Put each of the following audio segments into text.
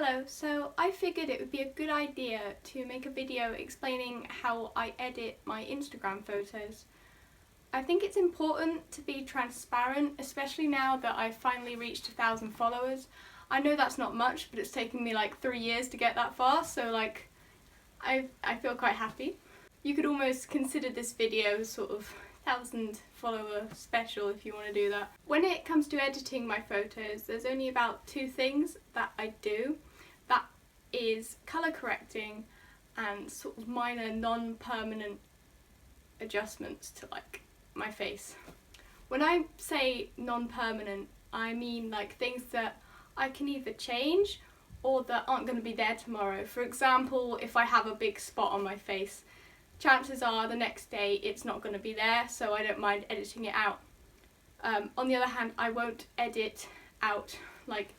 Hello, so I figured it would be a good idea to make a video explaining how I edit my Instagram photos. I think it's important to be transparent, especially now that I've finally reached 1,000 followers. I know that's not much, but it's taken me like 3 years to get that far, so I feel quite happy. You could almost consider this video sort of 1,000 follower special if you want to do that. When it comes to editing my photos, there's only about 2 things that I do. That is colour correcting and sort of minor non-permanent adjustments to like my face. When I say non-permanent, I mean like things that I can either change or that aren't going to be there tomorrow. For example, if I have a big spot on my face, chances are the next day it's not going to be there, so I don't mind editing it out. On the other hand, I won't edit out like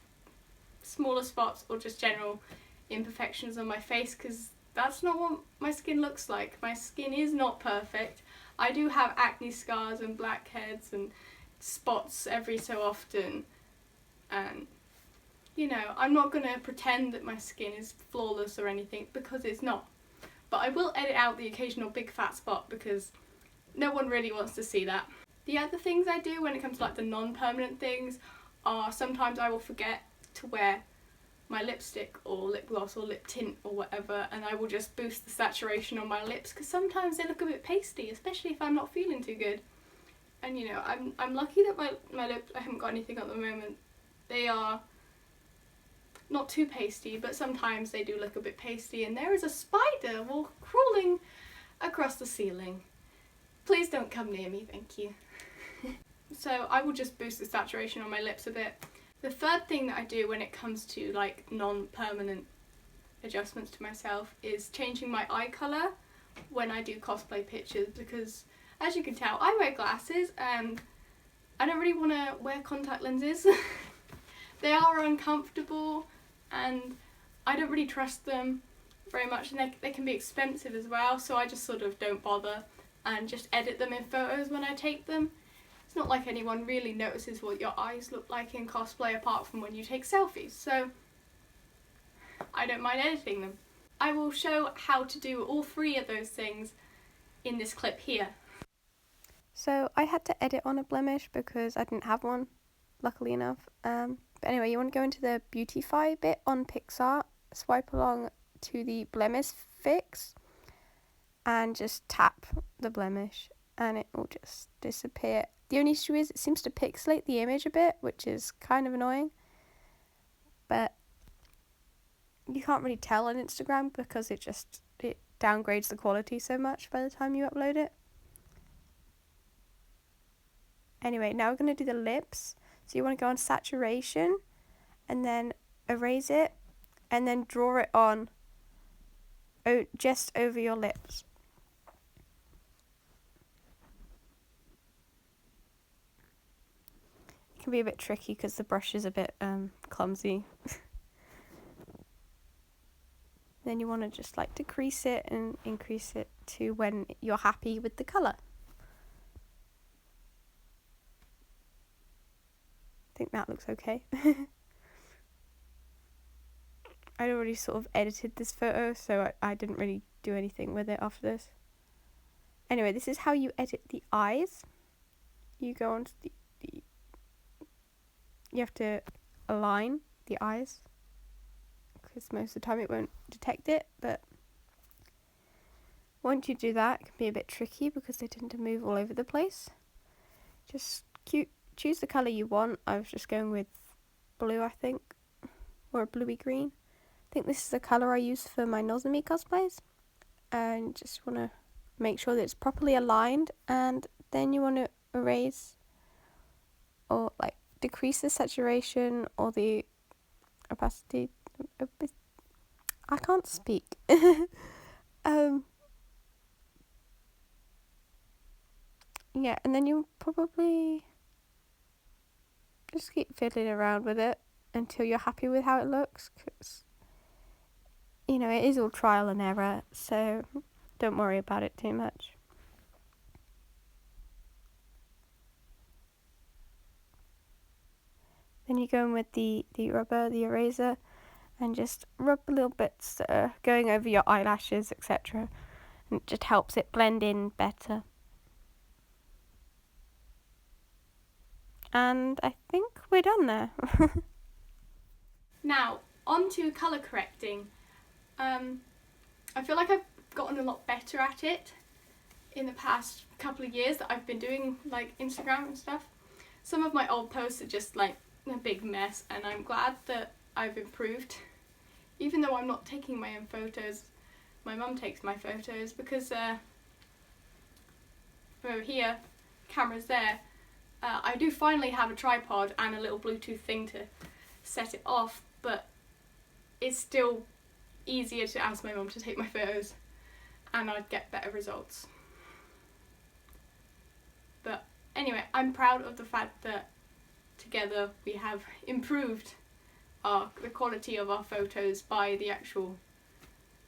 smaller spots or just general imperfections on my face, because that's not what my skin looks like. My skin is not perfect. I do have acne scars and blackheads and spots every so often, and you know, I'm not going to pretend that my skin is flawless or anything, because it's not. But I will edit out the occasional big fat spot because no one really wants to see that. The other things I do when it comes to like the non-permanent things are sometimes I will forget to wear my lipstick or lip gloss or lip tint or whatever, and I will just boost the saturation on my lips because sometimes they look a bit pasty, especially if I'm not feeling too good. And you know, I'm lucky that my lips, I haven't got anything at the moment. They are not too pasty, but sometimes they do look a bit pasty, and there is a spider crawling across the ceiling. Please don't come near me, thank you. So I will just boost the saturation on my lips a bit. The third thing that I do when it comes to like non-permanent adjustments to myself is changing my eye colour when I do cosplay pictures, because as you can tell I wear glasses and I don't really want to wear contact lenses. They are uncomfortable and I don't really trust them very much, and they can be expensive as well, so I just sort of don't bother and just edit them in photos when I take them. It's not like anyone really notices what your eyes look like in cosplay apart from when you take selfies, so I don't mind editing them. I will show how to do all 3 of those things in this clip here. So I had to edit on a blemish because I didn't have one, luckily enough. But anyway, you want to go into the beautify bit on PicsArt, swipe along to the blemish fix, and just tap the blemish and it will just disappear. The only issue is it seems to pixelate the image a bit, which is kind of annoying, but you can't really tell on Instagram because it downgrades the quality so much by the time you upload it. Anyway, now we're going to do the lips. So you want to go on saturation and then erase it and then draw it on just over your lips. It can be a bit tricky because the brush is a bit clumsy. Then you want to just like decrease it and increase it to when you're happy with the colour. I think that looks okay. I'd already sort of edited this photo, so I didn't really do anything with it after this. Anyway, this is how you edit the eyes. You go on to you have to align the eyes, because most of the time it won't detect it, but once you do that, it can be a bit tricky because they tend to move all over the place. Just choose the colour you want. I was just going with blue, I think, or a bluey green. I think this is the colour I use for my Nozomi cosplays, and just want to make sure that it's properly aligned, and then you want to erase or like decrease the saturation or the opacity. I can't speak. Yeah, and then you probably just keep fiddling around with it until you're happy with how it looks, because you know, it is all trial and error, so don't worry about it too much. Then you go in with the rubber, the eraser, and just rub little bits that are going over your eyelashes, etc. And it just helps it blend in better. And I think we're done there. Now, on to colour correcting. I feel like I've gotten a lot better at it in the past couple of years that I've been doing like Instagram and stuff. Some of my old posts are just like a big mess, and I'm glad that I've improved. Even though I'm not taking my own photos, my mum takes my photos because over here, camera's there. I do finally have a tripod and a little Bluetooth thing to set it off, but it's still easier to ask my mum to take my photos and I'd get better results. But anyway, I'm proud of the fact that together we have improved the quality of our photos by the actual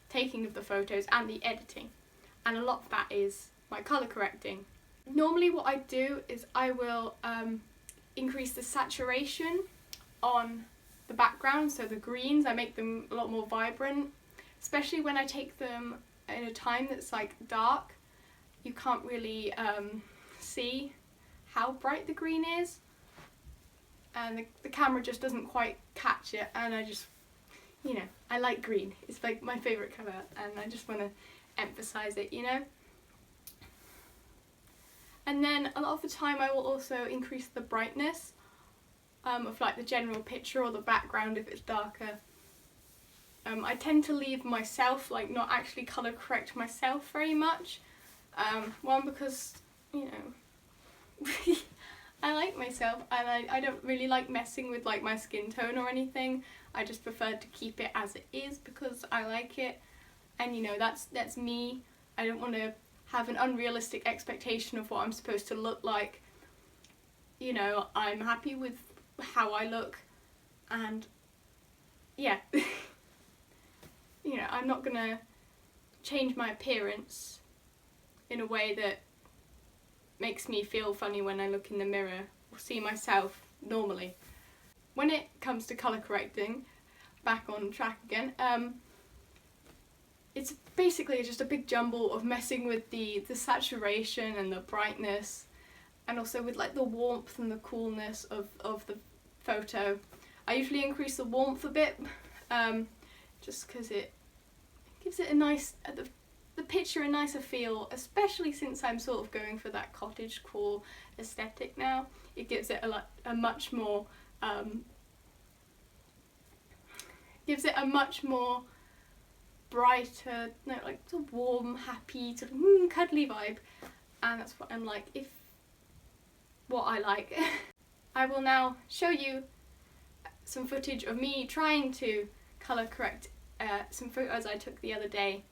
taking of the photos and the editing, and a lot of that is my colour correcting. Normally what I do is I will increase the saturation on the background, so the greens, I make them a lot more vibrant, especially when I take them in a time that's like dark. You can't really see how bright the green is, and the camera just doesn't quite catch it, and I just, you know, I like green. It's like my favourite colour and I just want to emphasise it, you know. And then a lot of the time I will also increase the brightness of like the general picture or the background if it's darker. I tend to leave myself, like not actually colour correct myself very much. One, because, you know, I like myself and I don't really like messing with like my skin tone or anything. I just prefer to keep it as it is because I like it, and you know, that's me. I don't want to have an unrealistic expectation of what I'm supposed to look like. You know, I'm happy with how I look, and yeah. You know, I'm not gonna change my appearance in a way that makes me feel funny when I look in the mirror or see myself normally. When it comes to colour correcting, back on track again, it's basically just a big jumble of messing with the saturation and the brightness, and also with like the warmth and the coolness of the photo. I usually increase the warmth a bit, just because it gives it a nice, the picture a nicer feel, especially since I'm sort of going for that cottagecore aesthetic now. It gives it a much more brighter, no, like sort of warm, happy, sort of cuddly vibe, and that's what I'm like, what I like. I will now show you some footage of me trying to colour correct some photos I took the other day.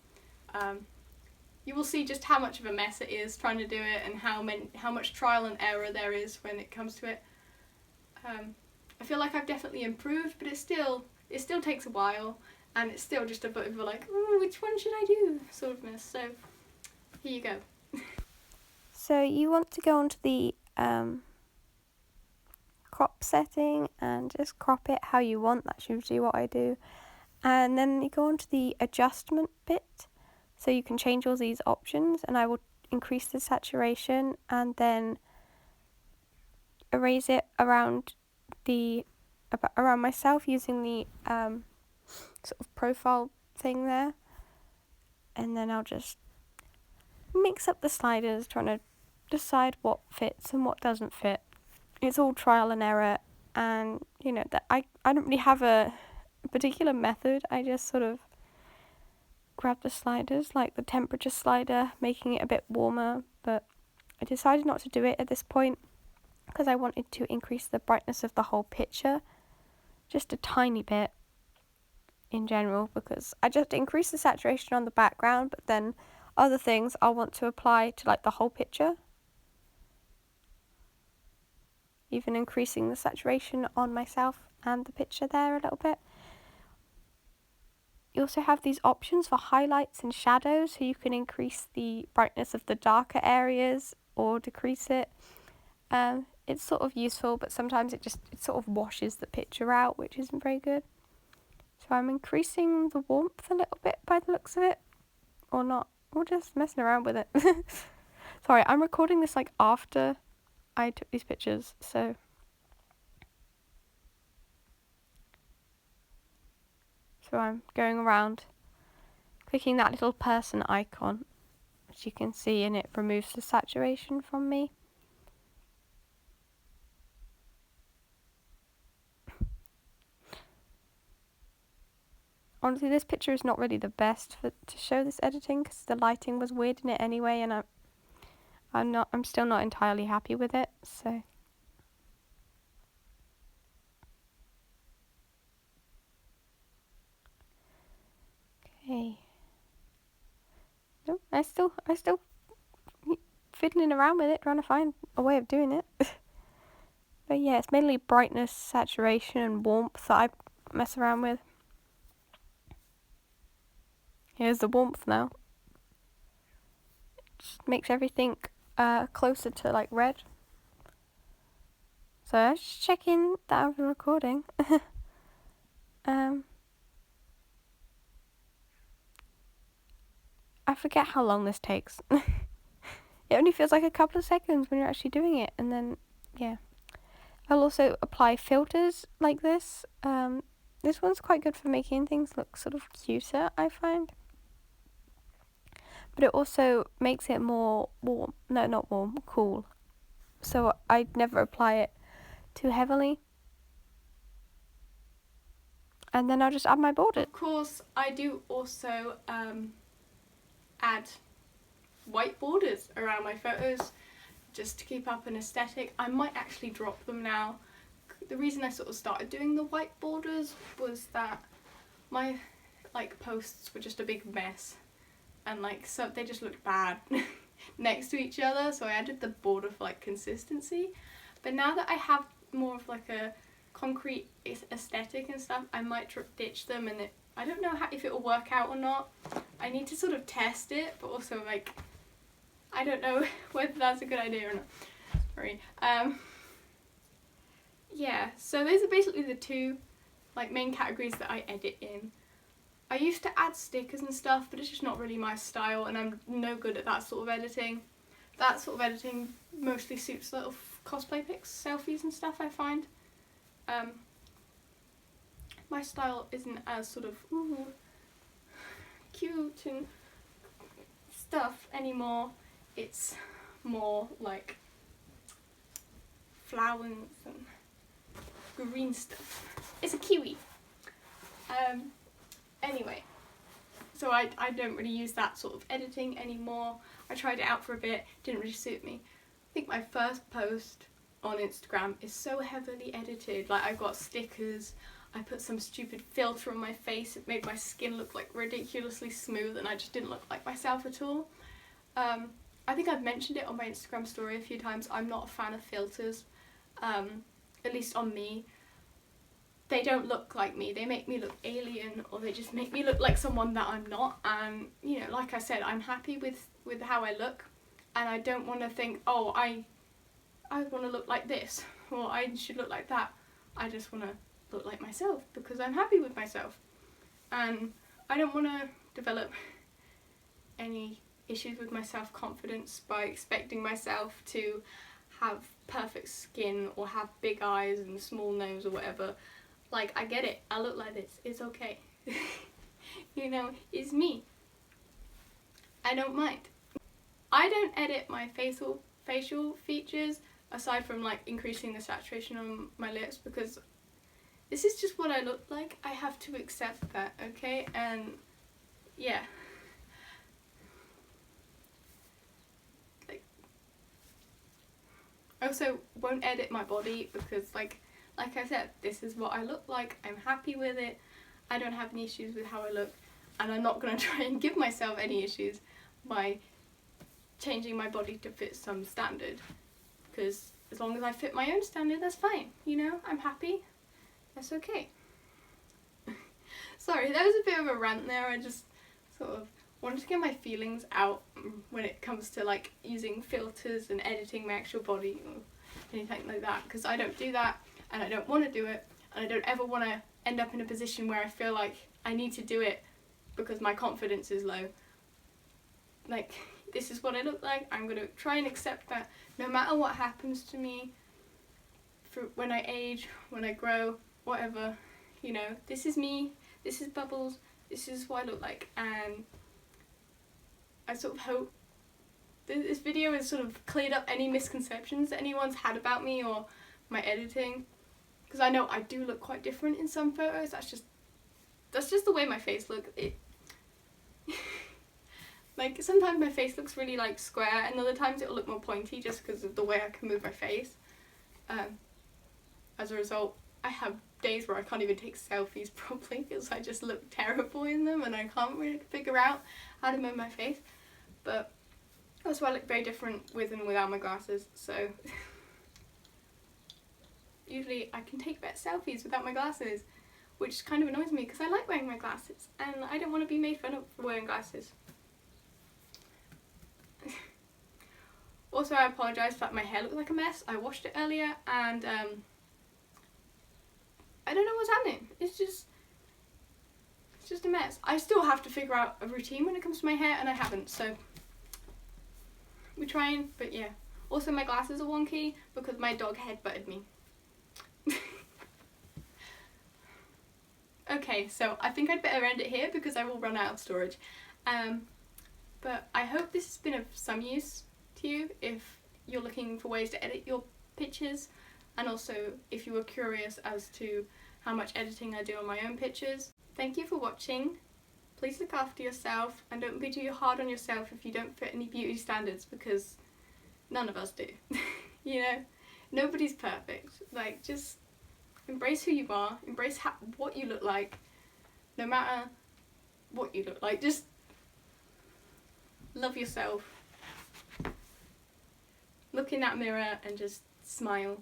You will see just how much of a mess it is trying to do it, and how much trial and error there is when it comes to it. I feel like I've definitely improved, but it still takes a while, and it's still just a bit of a like, which one should I do sort of mess. So here you go. So you want to go onto the crop setting and just crop it how you want. That's usually what I do. And then you go onto the adjustment bit, so you can change all these options, and I will increase the saturation and then erase it around myself using the sort of profile thing there, and then I'll just mix up the sliders, trying to decide what fits and what doesn't fit. It's all trial and error, and you know that I don't really have a particular method. I just sort of grab the sliders, like the temperature slider, making it a bit warmer, but I decided not to do it at this point because I wanted to increase the brightness of the whole picture just a tiny bit in general, because I just increase the saturation on the background, but then other things I want to apply to like the whole picture, even increasing the saturation on myself and the picture there a little bit. You also have these options for highlights and shadows, so you can increase the brightness of the darker areas or decrease it. It's sort of useful, but sometimes it sort of washes the picture out, which isn't very good. So So I'm increasing the warmth a little bit by the looks of it. Or not. Or just messing around with it. Sorry, I'm recording this like after I took these pictures, so... So I'm going around, clicking that little person icon, which you can see, and it removes the saturation from me. Honestly, this picture is not really the best to show this editing because the lighting was weird in it anyway, and I'm still not entirely happy with it. So okay, no, I still fiddling around with it, trying to find a way of doing it. But yeah, it's mainly brightness, saturation, and warmth that I mess around with. Here's the warmth now. Just makes everything closer to like red. So I was just checking that I was recording. I forget how long this takes. It only feels like a couple of seconds when you're actually doing it, and then yeah. I'll also apply filters like this. This one's quite good for making things look sort of cuter, I find. But it also makes it more warm. No, not warm, cool. So I'd never apply it too heavily. And then I'll just add my border. Of course, I do also add white borders around my photos just to keep up an aesthetic. I might actually drop them now. The reason I sort of started doing the white borders was that my like posts were just a big mess, and like so they just looked bad next to each other, so I added the border for like consistency. But now that I have more of like a concrete aesthetic and stuff, I might ditch them, and I don't know if it will work out or not. I need to sort of test it, but also like I don't know whether that's a good idea or not. Sorry. Yeah, so those are basically the two like main categories that I edit in. I used to add stickers and stuff, but it's just not really my style, and I'm no good at that sort of editing. That sort of editing mostly suits little cosplay pics, selfies and stuff, I find. My style isn't as sort of cute and stuff anymore. It's more like flowers and green stuff. It's a kiwi. Anyway, so I don't really use that sort of editing anymore. I tried it out for a bit, didn't really suit me. I think my first post on Instagram is so heavily edited. Like, I got stickers, I put some stupid filter on my face, it made my skin look like ridiculously smooth, and I just didn't look like myself at all. I think I've mentioned it on my Instagram story a few times. I'm not a fan of filters, at least on me. They don't look like me, they make me look alien, or they just make me look like someone that I'm not. And you know, like I said, I'm happy with how I look, and I don't want to think, oh, I want to look like this, or I should look like that. I just want to look like myself because I'm happy with myself, and I don't want to develop any issues with my self-confidence by expecting myself to have perfect skin or have big eyes and small nose or whatever. Like, I get it, I look like this, it's okay. You know, it's me. I don't mind. I don't edit my facial features aside from like increasing the saturation on my lips, because this is just what I look like. I have to accept that, okay? And yeah. Like, I also won't edit my body because like I said, this is what I look like. I'm happy with it. I don't have any issues with how I look, and I'm not going to try and give myself any issues by changing my body to fit some standard, because as long as I fit my own standard, that's fine. You know, I'm happy. That's okay. Sorry, that was a bit of a rant there. I just sort of wanted to get my feelings out when it comes to like using filters and editing my actual body or anything like that, because I don't do that, and I don't want to do it, and I don't ever want to end up in a position where I feel like I need to do it because my confidence is low. Like, this is what I look like, I'm gonna try and accept that no matter what happens to me, for when I age, when I grow, whatever, you know, this is me, this is Bubbles, this is what I look like. And I sort of hope that this video has sort of cleared up any misconceptions that anyone's had about me or my editing, because I know I do look quite different in some photos. That's just the way my face looks. Like, sometimes my face looks really like square, and other times it'll look more pointy just because of the way I can move my face. As a result, I have days where I can't even take selfies properly because I just look terrible in them and I can't really figure out how to move my face. But also I look very different with and without my glasses, so usually I can take better selfies without my glasses, which kind of annoys me because I like wearing my glasses and I don't want to be made fun of for wearing glasses. Also, I apologise that my hair looked like a mess. I washed it earlier and I don't know what's happening. It's just a mess. I still have to figure out a routine when it comes to my hair, and I haven't, so we're trying, but yeah. Also, my glasses are wonky because my dog headbutted me. Okay, so I think I'd better end it here because I will run out of storage. But I hope this has been of some use to you if you're looking for ways to edit your pictures, and also if you were curious as to how much editing I do on my own pictures. Thank you for watching. Please look after yourself and don't be too hard on yourself if you don't fit any beauty standards, because none of us do. You know, nobody's perfect. Like, just embrace who you are, embrace what you look like, no matter what you look like. Just love yourself. Look in that mirror and just smile.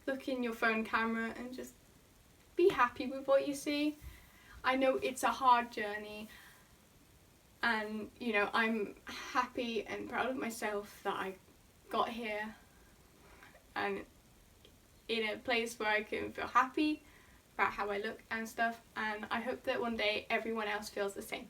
Look in your phone camera and just be happy with what you see. I know it's a hard journey, and you know, I'm happy and proud of myself that I got here and in a place where I can feel happy about how I look and stuff, and I hope that one day everyone else feels the same.